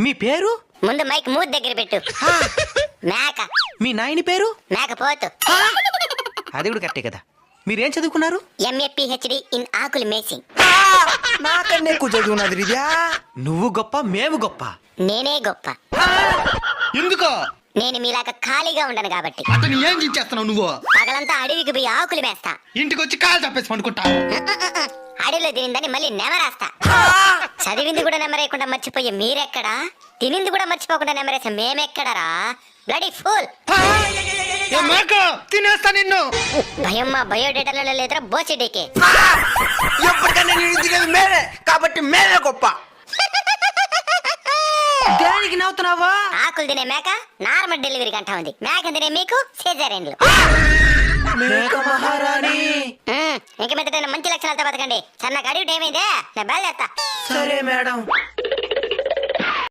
మీ పేరు? ముందు మైక్ మూతి దగ్గర పెట్టు. మేక. మీ నాయని పేరు? మేకపోతు. అది కూడా కరెక్టే కదా. మీరేం చదువుకున్నారు? MA PhD ఇన్ ఆకులు మేసింగ్. నాకన్నా ఎక్కువ చదువున్నది రిజా. నువ్వు గొప్ప, మేము గొప్ప. నేనే గొప్ప. ఎందుకో? నేను మీలాగా ఖాళీగా ఉండను కాబట్టి. అతను ఏం చేస్తున్నావు నువ్వు? పగలంతా అడవికి పోయి ఆకులు మేస్తా. ఇంటికి వచ్చి కాలు తప్పేసి పండుకుంటా. అడవిలో తినిందని మళ్ళీ నెమరేస్తా. చదివింది కూడా నెమరేయకుండా మర్చిపోయే మీరెక్కడా? తినింది కూడా మర్చిపోకుండా నెమరేసే మేమెక్కడరా? Bloody fool. తినేస్తా నిన్ను. భయం మా బయోడేటాలలో లేదురా బోచెడేకే. ఎప్పటికన్నా నేను తినేది మేమే కాబట్టి మేమే గొప్ప. దేనికి నవ్వుతున్నావా? ఆకులు తినే మేక నార్మల్ డెలివరీకి అంటా ఉంది. మేక తినే మీకు సిజేరియన్లు. మేక మహారాణి. ఇంక మీద మంచి లక్షణాలతో బతకండి. సన్నగా అడిగి ఏమైందే? నేను బయలుదేరతా. సరే మేడం.